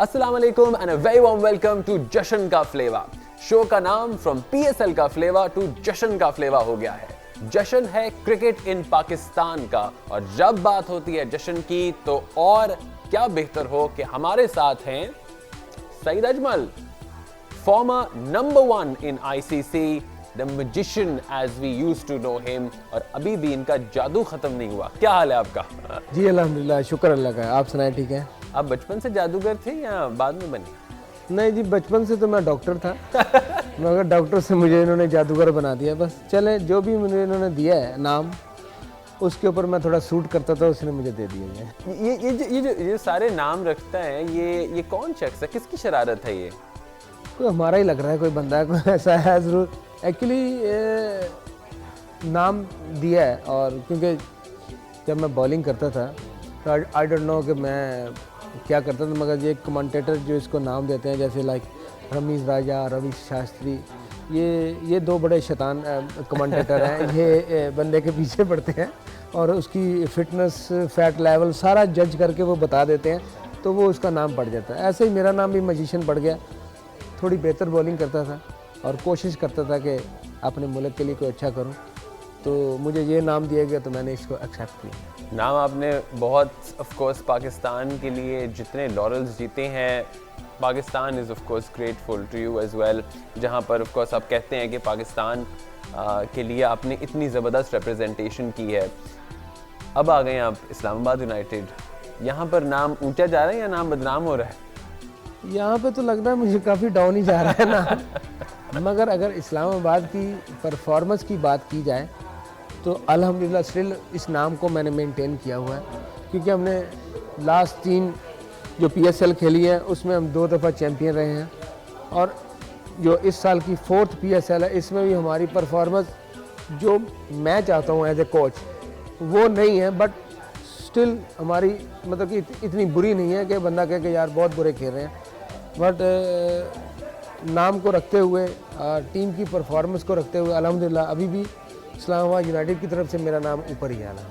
अस्सलाम वालेकुम and a very warm welcome to जश्न का फ्लेवर। शो का नाम फ्रॉम पीएसएल का फ्लेवर टू जश्न का फ्लेवर हो गया है। जश्न है क्रिकेट इन पाकिस्तान का, और जब बात होती है जश्न की तो और क्या बेहतर हो कि हमारे साथ हैं Saeed Ajmal, former number 1 in ICC, the magician as we used to know him, और अभी भी इनका जादू खत्म नहीं हुआ। क्या हाल है आपका? जी अल्हम्दुलिल्लाह, शुक्र अल्लाह का। आप सुनाए, ठीक है? आप बचपन से जादूगर थे या बाद में बने? नहीं जी, बचपन से तो मैं डॉक्टर था मगर डॉक्टर से मुझे इन्होंने जादूगर बना दिया। बस चले, जो भी मुझे इन्होंने दिया है नाम, उसके ऊपर मैं थोड़ा सूट करता था, उसने मुझे दे दिया है। ये सारे नाम रखता है, ये कौन शख्स है, किसकी शरारत है ये? कोई हमारा ही लग रहा है, कोई बंदा है, कोई ऐसा है ज़रूर। एक्चुअली नाम दिया है, और क्योंकि जब मैं बॉलिंग करता था तो आई डोंट नो कि मैं क्या करता था, मगर ये कमेंटेटर जो इसको नाम देते हैं, जैसे लाइक रमीज़ राजा, रवि शास्त्री, ये दो बड़े शैतान कमेंटेटर हैं। ये बंदे के पीछे पड़ते हैं और उसकी फ़िटनेस, फैट लेवल सारा जज करके वो बता देते हैं, तो वो उसका नाम पड़ जाता है। ऐसे ही मेरा नाम भी मैजिशियन पड़ गया। थोड़ी बेहतर बॉलिंग करता था और कोशिश करता था कि अपने मुल्क के लिए कोई अच्छा करूं, तो मुझे ये नाम दिया गया, तो मैंने इसको एक्सेप्ट किया। नाम आपने बहुत, ऑफ कोर्स, पाकिस्तान के लिए जितने लॉरल्स जीते हैं, Pakistan is of course grateful to you as well, जहाँ पर ऑफ कोर्स आप कहते हैं कि पाकिस्तान के लिए आपने इतनी ज़बरदस्त रिप्रेजेंटेशन की है। अब आ गए आप इस्लामाबाद यूनाइटेड, यहाँ पर नाम ऊंचा जा रहा है या नाम बदनाम हो रहा है? यहाँ पे तो लग रहा है मुझे काफ़ी डाउन ही जा रहा है ना मगर अगर इस्लामाबाद की परफॉर्मेंस की बात की जाए तो अल्हम्दुलिल्लाह स्टिल इस नाम को मैंने मेंटेन किया हुआ है, क्योंकि हमने लास्ट 3 जो पीएसएल खेली है उसमें हम 2 दफ़ा चैम्पियन रहे हैं, और जो इस साल की 4th पीएसएल है, इसमें भी हमारी परफॉर्मेंस जो मैं चाहता हूँ एज ए कोच वो नहीं है, बट स्टिल हमारी मतलब कि इतनी बुरी नहीं है कि बंदा कहे कि यार बहुत बुरे खेल रहे हैं। बट नाम को रखते हुए, टीम की परफॉर्मेंस को रखते हुए, अल्हम्दुलिल्लाह अभी भी इस्लामाबाद यूनाइटेड की तरफ से मेरा नाम ऊपर ही आना है।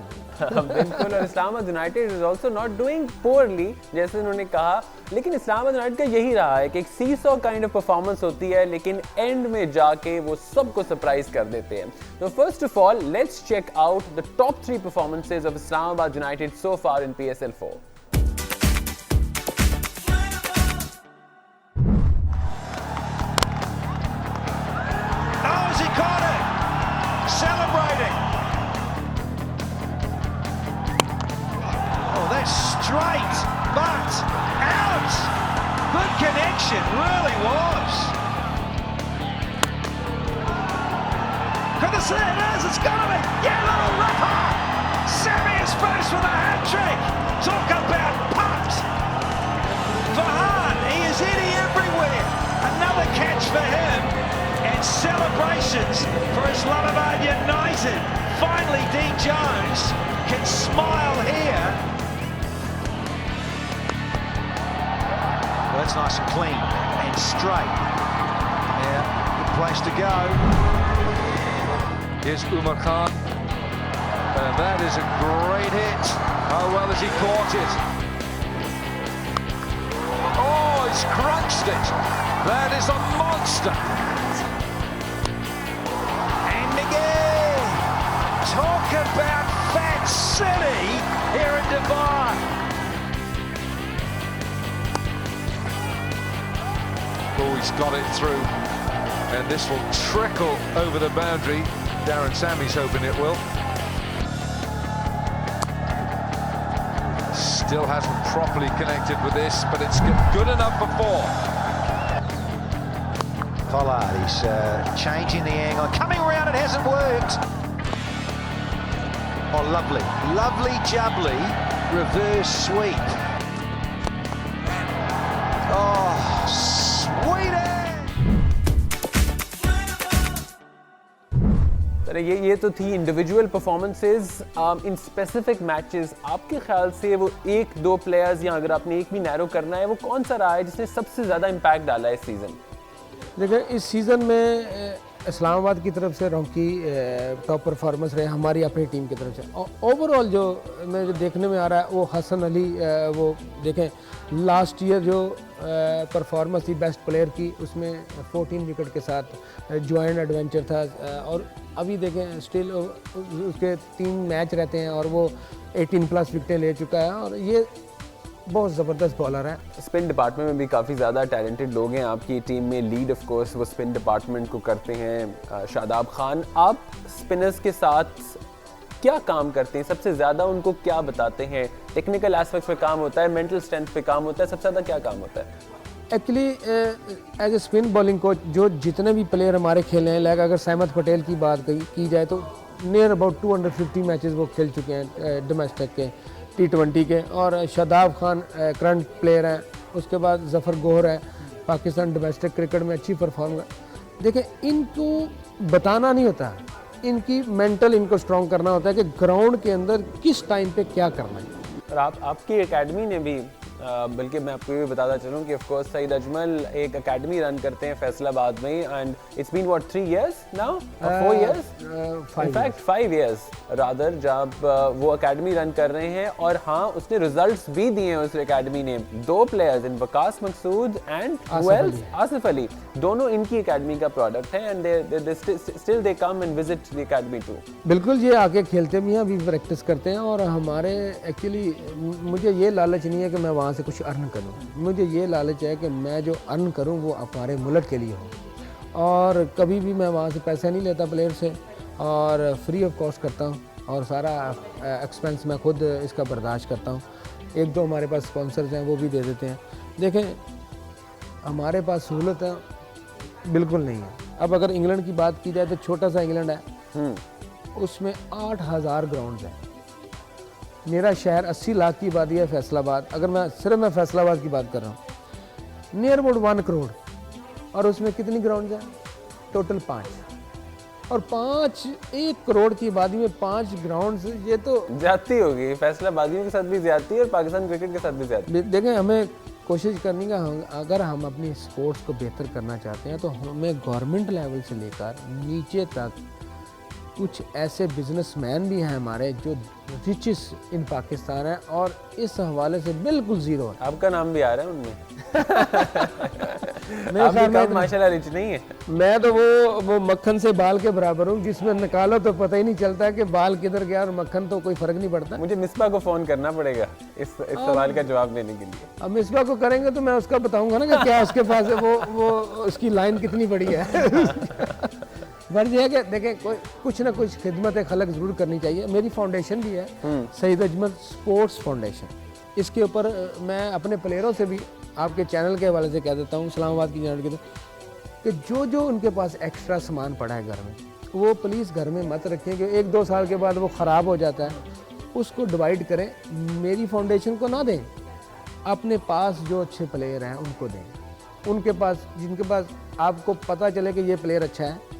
बिल्कुल, और Islamabad United is also not doing poorly, जैसे उन्होंने कहा, लेकिन इस्लामाबाद यूनाइटेड का यही रहा है कि एक सीसॉ काइंड ऑफ परफॉर्मेंस होती है, लेकिन एंड में जाके वो सबको सरप्राइज कर देते हैं। तो first of all let's check out the top 3 performances of Islamabad United so far in PSL 4। Straight, but out. Good connection, really was. Could have said it is, it's got to be. Yeah, little ripper. Sammy is finished with a hat-trick. Talk about pumped. Vahan, he is hitting everywhere. Another catch for him. And celebrations for Islamabad United. Finally, Dean Jones can smile here. Well, that's nice and clean and straight. Yeah, good place to go. Here's Umar Khan. And that is a great hit. How well has he caught it? Oh, he's crunched it. That is a monster. And again. Talk about Fat City here in Dubai. Oh, he's got it through, and this will trickle over the boundary. Darren Sammy's hoping it will. Still hasn't properly connected with this, but it's good enough for 4. Pollard, he's changing the angle. Coming around, it hasn't worked. Oh, lovely. Lovely jubbly reverse sweep. Oh, ये तो थी individual performances in specific matches. आपके ख्याल से वो 1-2 players, या अगर आपने एक भी नैरो करना है, वो कौन सा रहा है जिसने सबसे ज़्यादा इम्पैक्ट डाला है इस सीज़न? देखिए, इस सीज़न में इस्लामाबाद की तरफ से रॉकी टॉप परफॉर्मेंस रहे हमारी अपनी टीम की तरफ से। ओवरऑल जो मैं जो देखने में आ रहा है वो हसन अली, वो देखें लास्ट ईयर जो परफॉर्मेंस थी बेस्ट प्लेयर की, उसमें 14 विकेट के साथ जॉइंट एडवेंचर था। और अभी देखें स्टिल उसके 3 मैच रहते हैं और वो 18+ विकेटें ले चुका है और ये बहुत ज़बरदस्त बॉलर है। स्पिन डिपार्टमेंट में भी काफ़ी ज़्यादा टैलेंटेड लोग हैं आपकी टीम में। लीड ऑफ कोर्स वो स्पिन डिपार्टमेंट को करते हैं शादाब खान। आप स्पिनर्स के साथ क्या काम करते हैं? सबसे ज़्यादा उनको क्या बताते हैं? टेक्निकल एस्पेक्ट पे काम होता है, मेंटल स्ट्रेंथ पे काम होता है, सबसे ज़्यादा क्या काम होता है? Actually as a spin bowling coach जो जितने भी प्लेयर हमारे खेले हैं, लाइक अगर सहमद पटेल की बात की जाए तो नियर अबाउट 250 मैचेस वो खेल चुके हैं डोमेस्टिक के, T20 के। और शादाब खान करंट प्लेयर हैं, उसके बाद जफ़र गोहर है, पाकिस्तान डोमेस्टिक क्रिकेट में अच्छी परफॉर्म है। देखें इनको बताना नहीं होता, इनकी मेंटल इनको स्ट्रॉन्ग करना होता है कि ग्राउंड के अंदर किस टाइम पे क्या करना है। और आपकी एकेडमी ने भी बल्कि मैं आपको ये बताता चलूँ कि ऑफ कोर्स सईद अजमल एक एकेडमी रन करते हैं फैसलाबाद में, and it's been what 3 years now, 4 years, in fact 5 years rather, जब वो एकेडमी रन कर रहे हैं। और हाँ, उसने रिजल्ट्स भी दिए हैं उस एकेडमी ने। 2 players in Waqas Maqsood and Asif Ali, दोनों इनकी एकेडमी का प्रोडक्ट है, and still they come and visit the academy too. बिल्कुल, ये आके खेलते भी हैं, अभी प्रैक्टिस करते हैं। और हमारे एक्चुअली मुझे ये लालच नहीं है कि मैं वहाँ से कुछ अर्न करूँ, मुझे ये लालच है कि मैं जो अर्न करूँ वो हमारे मुल्क के लिए हो। और कभी भी मैं वहाँ से पैसा नहीं लेता प्लेयर से, और फ्री ऑफ कॉस्ट करता हूँ, और सारा एक्सपेंस मैं खुद इसका बर्दाश्त करता हूँ। 1-2 हमारे पास स्पॉन्सर्स हैं, वो भी दे देते हैं। देखें हमारे पास सहूलत है बिल्कुल नहीं है। अब अगर इंग्लैंड की बात की जाए तो छोटा सा इंग्लैंड है, उसमें 8000 ग्राउंड हैं। मेरा शहर 80 लाख की आबादी है फैसलाबाद, अगर मैं सिर्फ फैसलाबाद की बात कर रहा हूँ, नियर अबाउट 1 करोड़, और उसमें कितनी ग्राउंड हैं? टोटल 5। और 1 करोड़ की आबादी में 5 ग्राउंड, ये तो ज्यादती होगी। फैसलाबादियों के साथ भी ज्यादती है और पाकिस्तान क्रिकेट के साथ भी ज्यादती। देखें हमें कोशिश करनी का, अगर हम अपनी स्पोर्ट्स को बेहतर करना चाहते हैं तो हमें गवर्नमेंट लेवल से लेकर नीचे तक कुछ ऐसे बिजनेसमैन भी हैं हमारे जो रिचेस्ट इन पाकिस्तान है, और इस हवाले से बिल्कुल ज़ीरो है। आपका नाम भी आ रहा है उनमें। आपका काम माशाल्लाह रिच नहीं है। मैं तो वो मक्खन से बाल के बराबर हूँ, जिसमें निकालो तो पता ही नहीं चलता कि बाल किधर गया, और मक्खन तो कोई फ़र्क नहीं पड़ता। मुझे मिसबा को फ़ोन करना पड़ेगा इस सवाल का जवाब देने के लिए। अब मिसबा को करेंगे तो मैं उसका बताऊंगा ना कि क्या उसके पास है, वो उसकी लाइन कितनी बड़ी है। वर्ज है कि देखें कुछ ना कुछ खिदमत खलक ज़रूर करनी चाहिए। मेरी फाउंडेशन भी है, सईद अजमल स्पोर्ट्स फाउंडेशन। इसके ऊपर मैं अपने प्लेयरों से भी आपके चैनल के हवाले से कह देता हूँ, इस्लामाबाद की चैनल के, तो कि जो उनके पास एक्स्ट्रा सामान पड़ा है घर में, वो प्लीज़ घर में मत रखें कि 1-2 साल के बाद वो ख़राब हो जाता है। उसको डिवाइड करें, मेरी फाउंडेशन को ना दें, अपने पास जो अच्छे प्लेयर हैं उनको दें। उनके पास जिनके पास आपको पता चले कि ये प्लेयर अच्छा है,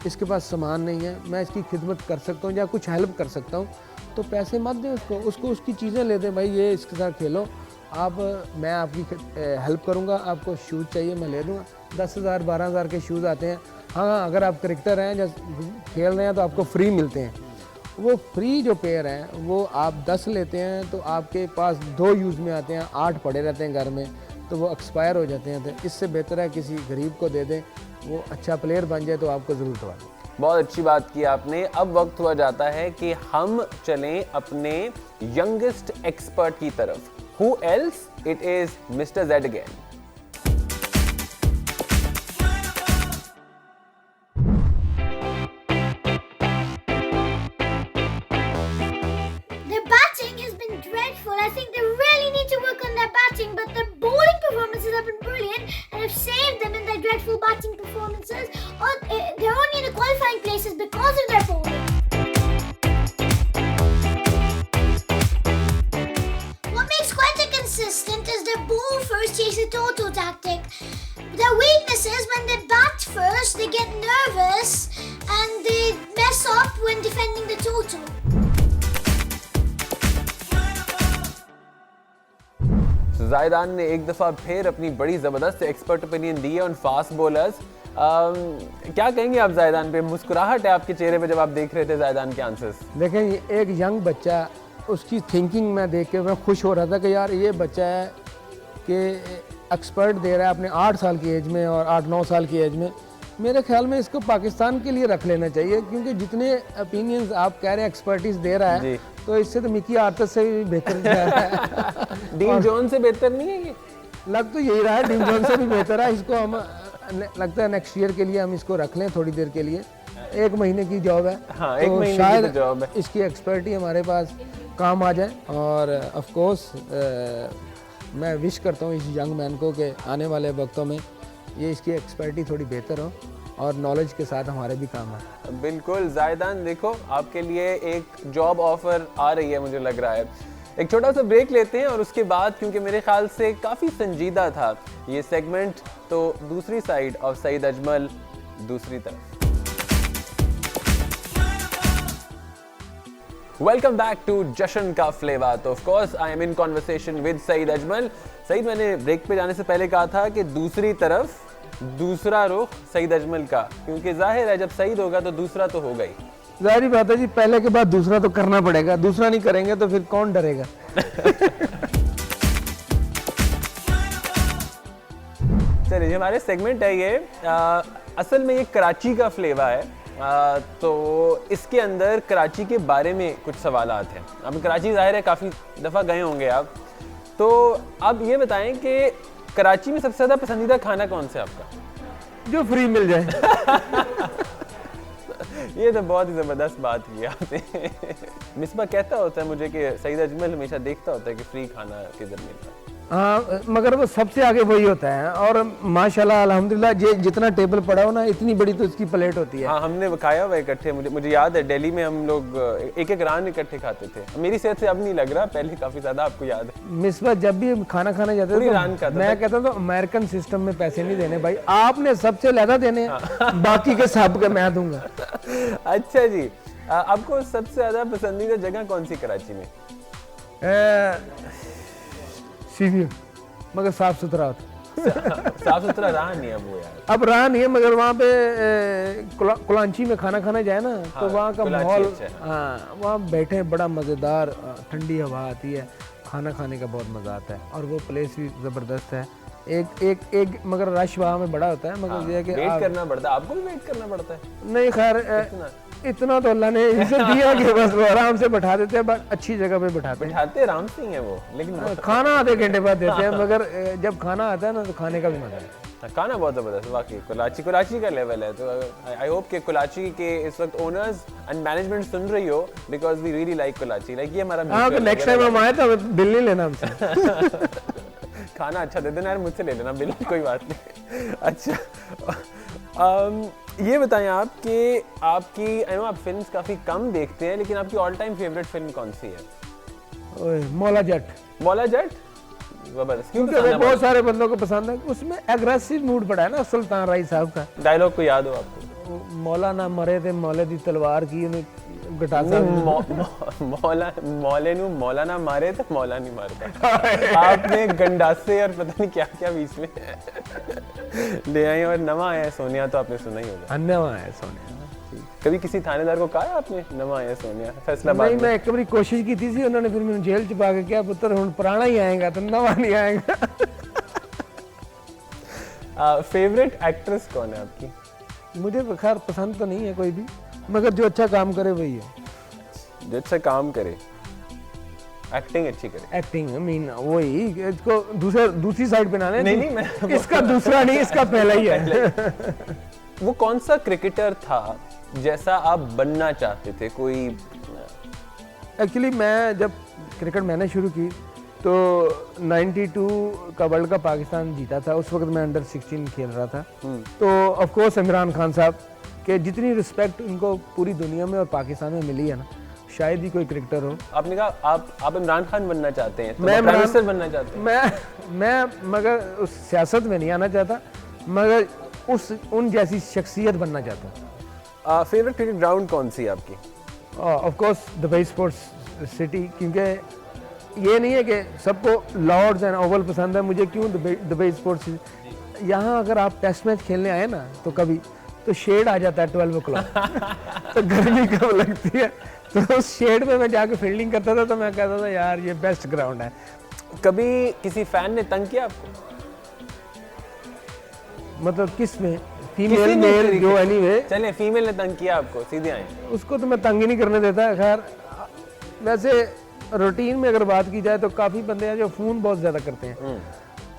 इसके पास सामान नहीं है, मैं इसकी खिदमत कर सकता हूँ या कुछ हेल्प कर सकता हूँ, तो पैसे मत दें उसको उसकी चीज़ें ले दें। भाई ये इसके साथ खेलो आप, मैं आपकी हेल्प करूँगा, आपको शूज़ चाहिए मैं ले दूँगा। 10,000 12,000 के शूज़ आते हैं। हाँ, अगर आप क्रिकेटर हैं या खेल रहे हैं तो आपको फ्री मिलते हैं। वो फ्री जो पेयर हैं वो आप 10 लेते हैं तो आपके पास 2 यूज़ में आते हैं, 8 पड़े रहते हैं घर में, तो वो एक्सपायर हो जाते हैं। तो इससे बेहतर है किसी गरीब को दे दें, वो अच्छा प्लेयर बन जाए तो आपको ज़रूर दवा दें। बहुत अच्छी बात की आपने। अब वक्त हुआ जाता है कि हम चलें अपने यंगेस्ट एक्सपर्ट की तरफ। Who else? It is Mr. Z again. Their batting has been dreadful. I think they really need to work on their batting, but their bowling performances have been brilliant and have saved them in their dreadful batting performances. Or they're only in the qualifying places because of their bowling. What makes Quetta consistent is their ball first chase the total tactic. Their weakness is when they bat first, they get nervous and they mess up when defending the total. जायदान ने एक दफ़ा फिर अपनी बड़ी ज़बरदस्त expert opinion दी है on fast bowlers. क्या कहेंगे आप जायदान पे? मुस्कुराहट है आपके चेहरे पे जब आप देख रहे थे जायदान के आंसर्स। देखें, ये एक यंग बच्चा, उसकी थिंकिंग मैं देख के मैं खुश हो रहा था कि यार ये बच्चा है कि एक्सपर्ट दे रहा है अपने 8 साल की एज में और 8-9 साल की एज में। मेरे ख्याल में इसको पाकिस्तान के लिए रख लेना चाहिए, क्योंकि जितने ओपिनियंस आप कह रहे हैं एक्सपर्टीज दे रहा है, तो इससे तो मिकी आर्टिस से भी बेहतर जा रहा है। डीन जॉन से बेहतर नहीं है ये? लग तो यही रहा है, डीन जॉन से भी बेहतर है। इसको हम लगता है नेक्स्ट ईयर के लिए हम इसको रख लें थोड़ी देर के लिए। 1 महीने की जॉब है, हाँ, तो 1 महीने शायद की तो जॉब है। इसकी एक्सपर्टी हमारे पास काम आ जाए। और ऑफ कोर्स मैं विश करता हूँ इस यंग मैन को कि आने वाले वक्तों में ये इसकी एक्सपर्टी थोड़ी बेहतर हो और नॉलेज के साथ हमारे भी काम आए। बिल्कुल जायदान, देखो आपके लिए एक जॉब ऑफर आ रही है, मुझे लग रहा है। एक छोटा सा ब्रेक लेते हैं और उसके बाद, क्योंकि मेरे ख्याल से काफ़ी संजीदा था ये सेगमेंट, तो दूसरी साइड ऑफ सईद अजमल दूसरी तरफ। वेलकम बैक टू जशन का फ्लेवर। तो of course I am in conversation with Saeed Ajmal. Saeed, मैंने ब्रेक पे जाने से पहले कहा था कि दूसरी तरफ दूसरा रुख सईद अजमल का, क्योंकि जाहिर है जब सईद होगा तो दूसरा तो होगा ही। जाहिर बात है जी, पहले के बाद दूसरा तो करना पड़ेगा, दूसरा नहीं करेंगे तो फिर कौन डरेगा। चलिए, हमारे सेगमेंट है ये, असल में ये कराची का फ्लेवर है। तो इसके अंदर कराची के बारे में कुछ सवालात हैं। अब कराची जाहिर है काफ़ी दफ़ा गए होंगे आप, तो आप ये बताएं कि कराची में सबसे ज़्यादा पसंदीदा खाना कौन सा है आपका? जो फ्री मिल जाए। ये तो बहुत ही ज़बरदस्त बात की आपने। मिसबा कहता होता है मुझे कि सईद अजमल हमेशा देखता होता है कि फ्री खाना किधर मिलता है। हाँ, मगर वो सबसे आगे वही होता है। और माशाल्लाह अल्हम्दुलिल्लाह जितना टेबल पड़ा हो ना, इतनी बड़ी तो इसकी प्लेट होती है। हाँ, हमने खाया हुआ इकट्ठे। मुझे याद है दिल्ली में हम लोग एक रान इकट्ठे खाते थे। मेरी सेहत से अब नहीं लग रहा, पहले काफ़ी ज़्यादा, आपको याद है। मिसबा जब भी खाना खाने जाते थे तो मैं कहता था अमेरिकन सिस्टम में पैसे नहीं देने भाई, आपने सबसे ज़्यादा देने हैं, बाकी के सब के मैं दूंगा। अच्छा जी, आपको सबसे ज़्यादा पसंदीदा जगह कौन सी कराची में? सीवी, मगर साफ सुथरा होता। साफ सुथरा रहा नहीं है वो यार। अब रहा नहीं है, मगर वहाँ पे कुलांची में खाना खाने जाए ना, तो वहाँ का माहौल, हाँ, वहाँ बैठे बड़ा मज़ेदार, ठंडी हवा आती है, खाना खाने का बहुत मज़ा आता है और वो प्लेस भी ज़बरदस्त है। एक मगर रश वहाँ में बड़ा होता है, मगर ये है कि वेट करना पड़ता है। आपको भी वेट करना पड़ता है? नहीं, खैर इतना तो अल्लाह ने इसे दिया कि बस वो आराम से बैठा देते हैं, बट अच्छी जगह पे बैठाते आराम से ही है वो, लेकिन खाना आधे घंटे बाद देते हैं, मगर जब खाना आता है ना तो खाने का भी मजा है। खाना बहुत ज़बरदस्त वाकई। कुलाची का लेवल है। तो आई होप कि कुलाची के इस वक्त ओनर्स एंड मैनेजमेंट सुन रही हो, because we really like Kulachi. Like ये हमारा, हाँ, नेक्स्ट टाइम हम आए तो बिल नहीं लेना हमसे। खाना अच्छा दे देना यार, मुझसे ले लेना बिल, कोई बात नहीं। अच्छा, ये बताएं आप कि आपकी, आई नो आप फिल्म्स काफ़ी कम देखते हैं, लेकिन आपकी ऑल टाइम फेवरेट फिल्म कौन सी है? मौला जट। मौला जट जबरदस्त, क्योंकि बहुत सारे बंदों को पसंद है। उसमें एग्रेसिव मूड पड़ा है ना सुल्तान राय साहब का। डायलॉग को याद हो आपको? मौला ना मरे थे मौले दी तलवार की गटासा। मौले नू मौला ना मारे तो मौला नहीं मारता। आपने गंडासे और पता नहीं क्या क्या बीच में ले आए। और नवा आया सोनिया तो आपने सुना ही होगा। नवा आया सोनिया। कभी किसी थानेदार को कहा आपने नवा आया सोनिया फैसलाबाद? नहीं, मैं एक बार कोशिश की थी, उन्होंने फिर मैंने जेल च पा के क्या पुत्र हुण पुराना ही आएगा तो नवा नहीं आएगा। फेवरेट एक्ट्रेस कौन है आपकी? मुझे खैर पसंद तो नहीं है कोई भी, मगर जो अच्छा काम करे वही है। जो अच्छा काम करे, एक्टिंग अच्छी करे। एक्टिंग मीन वही, इसको दूसरी साइड पे ना ले। नहीं, मैं इसका दूसरा नहीं, इसका पहला ही है। वो कौन सा क्रिकेटर था जैसा आप बनना चाहते थे? कोई एक्चुअली मैं जब क्रिकेट मैंने शुरू की तो 92 का वर्ल्ड कप पाकिस्तान जीता था। उस वक्त मैं अंडर 16 खेल रहा था। तो ऑफ कोर्स इमरान खान साहब के जितनी रिस्पेक्ट उनको पूरी दुनिया में और पाकिस्तान में मिली है ना, शायद ही कोई क्रिकेटर हो। आपने कहा आप इमरान खान बनना चाहते हैं, तो मैं प्राइम मिनिस्टर बनना चाहते हैं। मैं मगर उस सियासत में नहीं आना चाहता, मगर उन जैसी शख्सियत बनना चाहता हूँ। फेवरेट क्रिकेट ग्राउंड कौन सी है आपकी? Of course Dubai sports city, क्योंकि ये नहीं है कि सबको लॉर्ड्स एंड ओवल पसंद है। मुझे क्यों दुबई स्पोर्ट्स यहाँ अगर आप टेस्ट मैच खेलने आए ना तो कभी तो शेड आ जाता है 12 o'clock तो गर्मी कब लगती है, तो उस शेड में मैं जाके फील्डिंग करता था तो मैं कहता था यार ये बेस्ट ग्राउंड है। कभी किसी फैन ने तंग किया आपको? मतलब किस में, किसी फीमेल भी मेल तरीके जो से। एनीवे, चले फीमेल ने तंग किया आपको, सीधे आए। उसको तो मैं तंग ही नहीं करने देता। खैर वैसे रूटीन में अगर बात की जाए तो काफ़ी बंदे हैं जो फ़ोन बहुत ज़्यादा करते हैं।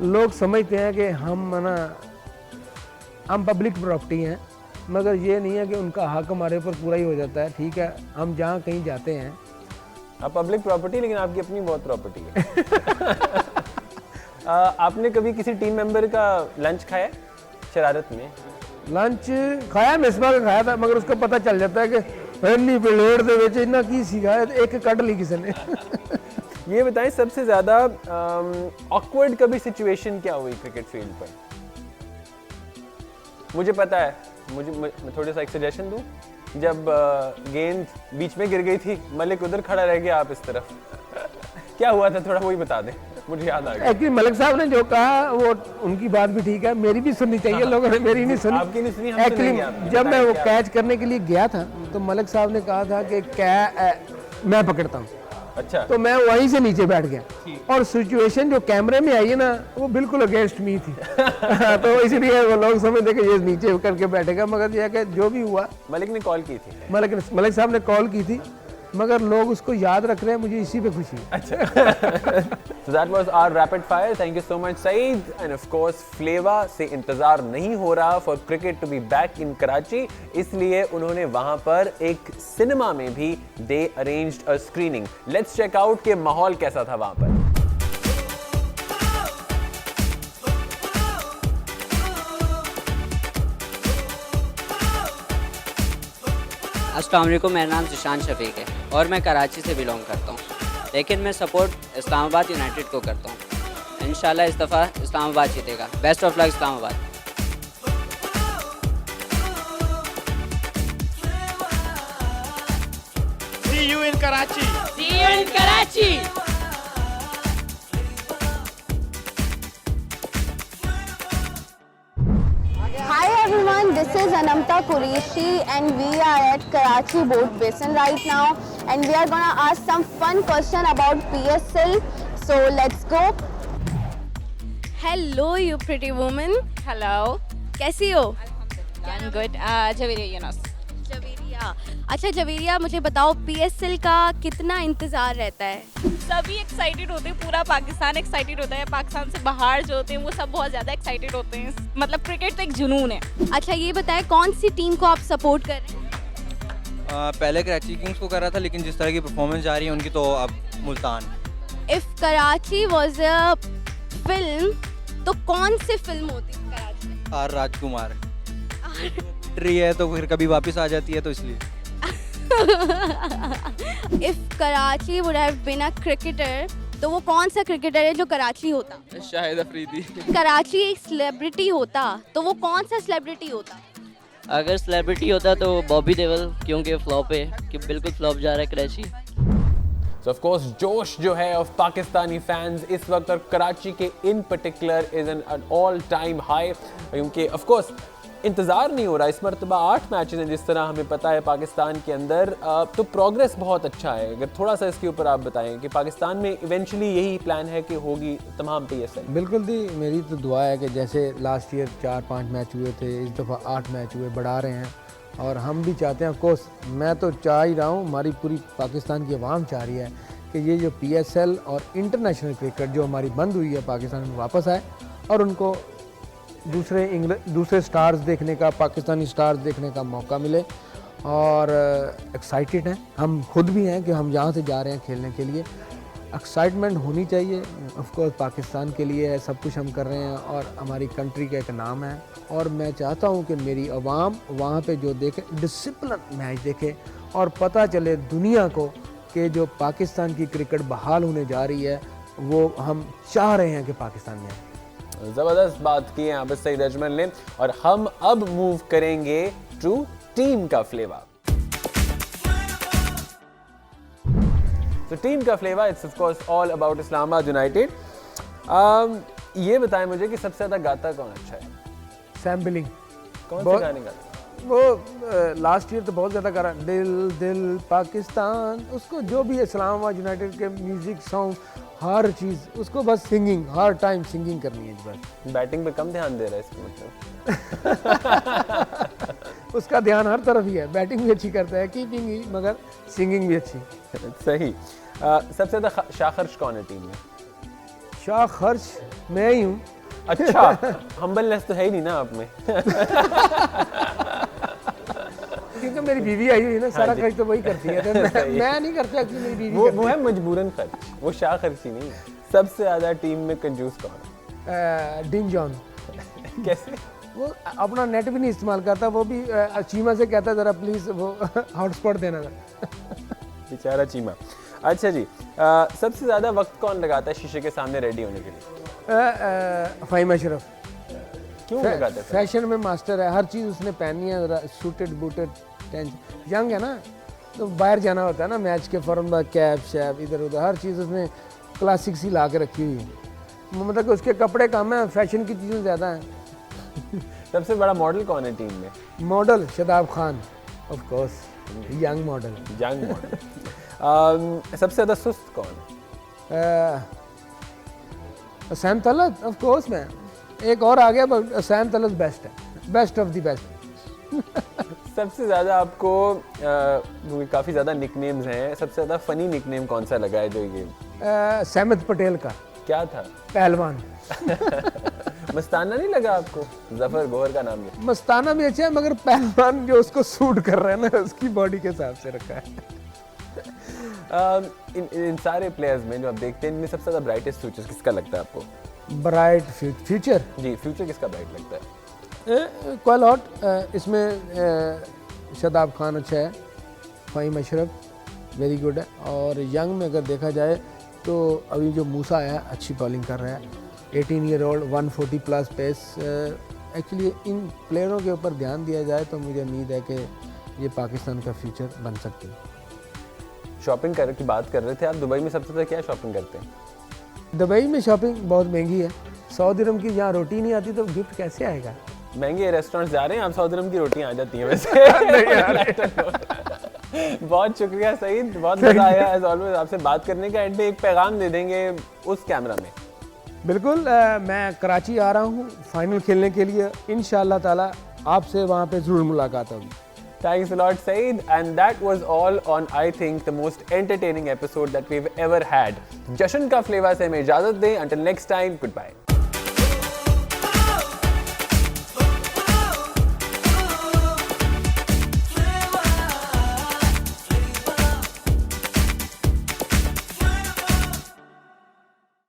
लोग समझते हैं कि हम पब्लिक प्रॉपर्टी हैं, मगर ये नहीं है कि उनका हक हमारे ऊपर पूरा ही हो जाता है। ठीक है, हम जहाँ कहीं जाते हैं, आप पब्लिक प्रॉपर्टी, लेकिन आपकी अपनी बहुत प्रॉपर्टी है। आपने कभी किसी टीम मेंबर का लंच खाया शरारत में? लंच खाया, मिसबा का खाया था, मगर उसको पता चल जाता है कि इन्नी प्लेट दे विच इन्ना की सीखा, एक कट ली किसी ने। ये बताएं सबसे ज़्यादा ऑकवर्ड कभी सिचुएशन क्या हुई क्रिकेट फील्ड पर? मुझे पता है, मैं थोड़ा सा एक सजेशन दूं। जब गेंद बीच में गिर गई थी, मलिक उधर खड़ा रह गया, आप इस तरफ, क्या हुआ था थोड़ा वही बता दें, मुझे याद आ गया। एक्चुअली मलिक साहब ने जो कहा वो उनकी बात भी ठीक है, मेरी भी सुननी चाहिए। लोगों ने मेरी नहीं सुनी। आपकी नहीं सुनी, हम एक्चुअली सुनेंगे आपकी। जब मैं वो बताइए कैच करने के लिए गया था तो मलिक साहब ने कहा था कि मैं पकड़ता हूँ, अच्छा, तो मैं वहीं से नीचे बैठ गया और सिचुएशन जो कैमरे में आई है ना वो बिल्कुल अगेंस्ट मी थी। तो इसलिए वो लोग समझते कि ये नीचे करके बैठेगा, मगर यह कि जो भी हुआ, मलिक ने कॉल की थी। मलिक साहब ने कॉल की थी, मगर लोग उसको याद रख रहे हैं, मुझे इसी पे खुशी है। अच्छा। So that was our rapid fire. Thank you so much, Saeed. And of course, Fleva से इंतजार नहीं हो रहा for cricket to be back in Karachi. इसलिए उन्होंने वहां पर एक सिनेमा में भी they arranged a screening. Let's check out कि माहौल कैसा था वहां पर। अस्सलाम वालेकुम, मेरा नाम ज़िशान शफीक है और मैं कराची से बिलोंग करता हूँ, लेकिन मैं सपोर्ट इस्लामाबाद यूनाइटेड को करता हूँ। इंशाल्लाह इस दफ़ा इस्लामाबाद जीतेगा। Best of luck Islamabad. See you in Karachi. See you in Karachi. Hi everyone, this is Anamta Qureshi and we are at Karachi Boat Basin right now and we are gonna ask some fun question about PSL. So let's go. Hello, you pretty woman. Hello. कैसी हो? I'm good. Javeria Yunus. Javeria. अच्छा जवेरिया, मुझे बताओ PSL का कितना इंतजार रहता है? सभी एक्साइटेड होते हैं, पूरा पाकिस्तान एक्साइटेड होता है। पाकिस्तान से बाहर जो होते हैं वो सब बहुत ज़्यादा एक्साइटेड होते हैं। मतलब क्रिकेट तो एक जुनून है। अच्छा ये बताएं कौन सी टीम को आप सपोर्ट कर रहे हैं? पहले कराची किंग्स को कर रहा था, लेकिन जिस तरह की परफॉर्मेंस जा रही है उनकी, तो अब Multan. If Karachi was a film तो कौन सी फिल्म होती कराची में? आर राजकुमार ट्री है तो फिर कभी वापस आ जाती है, तो इसलिए। If Karachi would have been a cricketer तो वो कौन सा क्रिकेटर है जो कराची होता? शाहिद अफरीदी। कराची एक सेलिब्रिटी होता तो वो कौन सा सेलिब्रिटी होता? अगर सेलिब्रिटी होता तो बॉबी देओल, क्योंकि फ्लॉप है, कि बिल्कुल फ्लॉप जा रहा है कराची। So of course, जोश जो है of पाकिस्तानी फैंस इस वक्त और कराची के in particular is an all time high, क्योंकि of course इंतज़ार नहीं हो रहा। इस मरतबा 8 मैचेस हैं जिस तरह हमें पता है पाकिस्तान के अंदर, तो प्रोग्रेस बहुत अच्छा है। अगर थोड़ा सा इसके ऊपर आप बताएं कि पाकिस्तान में इवेंचुअली यही प्लान है कि होगी तमाम PSL। बिल्कुल दी, मेरी तो दुआ है कि जैसे लास्ट ईयर 4-5 मैच हुए थे, इस दफ़ा 8 मैच हुए, बढ़ा रहे हैं और हम भी चाहते हैं। ऑफकोर्स मैं तो चाह ही रहा हूँ, हमारी पूरी पाकिस्तान की आवाम चाह रही है कि ये जो PSL और इंटरनेशनल क्रिकेट जो हमारी बंद हुई है पाकिस्तान में वापस आए और उनको दूसरे स्टार्स देखने का, पाकिस्तानी स्टार्स देखने का मौका मिले। और एक्साइटेड हैं, हम खुद भी हैं कि हम यहाँ से जा रहे हैं खेलने के लिए। एक्साइटमेंट होनी चाहिए। ऑफ कोर्स पाकिस्तान के लिए है, सब कुछ हम कर रहे हैं और हमारी कंट्री का एक नाम है। और मैं चाहता हूँ कि मेरी आवाम वहाँ पे जो देखे, डिसिप्लिन मैच देखे और पता चले दुनिया को कि जो पाकिस्तान की क्रिकेट बहाल होने जा रही है वो हम चाह रहे हैं कि पाकिस्तान में है। ज़बरदस्त बात की यहाँ पर सईद अजमल ने। और हम अब मूव करेंगे टू टीम का फ्लेवर। तो टीम का flavour, it's of course all about Islamabad United. ये बताएं मुझे कि सबसे ज्यादा गाता कौन अच्छा है? Sam billing. कौन से बहुत- गाने गाता है? वो लास्ट ईयर तो बहुत ज़्यादा करा, दिल दिल पाकिस्तान, उसको जो भी है इस्लामाबाद यूनाइटेड के म्यूजिक सॉन्ग हर चीज़, उसको बस सिंगिंग, हर टाइम सिंगिंग करनी है बस। बैटिंग पे कम ध्यान दे रहा है इसका मतलब। उसका ध्यान हर तरफ ही है, बैटिंग भी अच्छी करता है, कीपिंग भी, मगर सिंगिंग भी अच्छी। सही। सबसे ज्यादा शाखर्श कौन है टीम में? शाह खर्च मैं ही हूँ। अच्छा, हम्बलनेस तो है ही नहीं ना आप में। क्योंकि मेरी बीवी आई हुई है ना, सारा जी। खर्च तो वही करती है, तो मैं नहीं करता कि मेरी बीवी वो करती है मजबूरन खर्च, वो शाह खर्ची नहीं है। सबसे ज्यादा टीम में कंजूस कौन है? डिन जॉन। कैसे? वो अपना नेट भी नहीं इस्तेमाल करता, वो भी चीमा से कहता है जरा प्लीज़ वो हॉटस्पॉट देना था। बेचारा चीमा। अच्छा जी, सबसे ज्यादा वक्त कौन लगाता है शीशे के सामने रेडी होने के लिए? फ़हीम अशरफ। क्यों लगाते हैं? फैशन में मास्टर है, हर चीज़ उसने पहनी है, सूटेड बूटेड, यंग है ना, तो बाहर जाना होता है ना मैच के फौरन बाद, कैप शैप इधर उधर हर चीज़ उसने क्लासिक सी ला के रखी हुई है। मतलब कि उसके कपड़े कम हैं, फैशन की चीज़ें ज़्यादा हैं। सबसे बड़ा मॉडल कौन है टीम में? Model Shadab Khan, of course, young model. Young model. सबसे ज्यादा सुस्त कौन है? सैम तलत, ऑफ कोर्स मैं, एक और आ गया, बट सैम तलत बेस्ट है, बेस्ट ऑफ द बेस्ट। सबसे ज्यादा आपको क्योंकि काफी ज्यादा निकनेम्स हैं, सबसे ज्यादा फनी निकनेम कौन सा लगा है जो ये? सहमद पटेल का। क्या था? पहलवान। मस्ताना नहीं लगा आपको? जफर गोहर का नाम है। मस्ताना भी अच्छा है, मगर पहलवान जो उसको सूट कर रहा है ना, उसकी बॉडी के हिसाब से रखा है। इन सारे प्लेयर्स में जो आप देखते हैं, इनमें सबसे ज्यादा ब्राइटेस्ट फ्यूचर किसका लगता है आपको? Bright future? जी, फ्यूचर किसका ब्राइट लगता है? क्वाल हॉट, इसमें शादाब खान अच्छा है, फ़हीम अशरफ वेरी गुड है, और यंग में अगर देखा जाए तो अभी जो मूसा है अच्छी बॉलिंग कर रहा है, 18 year old, 140 plus pace. Actually इन प्लेयरों के ऊपर ध्यान दिया जाए तो मुझे उम्मीद है कि ये पाकिस्तान का फ्यूचर बन सकती है। शॉपिंग की बात कर रहे थे आप, दुबई में सबसे ज्यादा क्या शॉपिंग करते हैं? दुबई में शॉपिंग बहुत महंगी है, 100 दिरहम की यहाँ रोटी नहीं आती तो गिफ्ट कैसे आएगा? महंगे रेस्टोरेंट जा रहे हैं आप, 100 दिरहम की रोटियां आ जाती हैं वैसे। बहुत शुक्रिया सईद, बहुत मजा आया एज ऑलवेज आपसे बात करने का। एंड में एक पैगाम दे देंगे उस कैमरा में। बिल्कुल, मैं कराची आ रहा हूँ फाइनल खेलने के लिए, इंशाअल्लाह ताला आपसे वहाँ पे ज़रूर मुलाकात होगी। Thanks a lot, Saeed. And that was all on, I think, the most entertaining episode that we've ever had. जश्न का फ्लेवर से हमें इजाजत दें. Until next time, goodbye.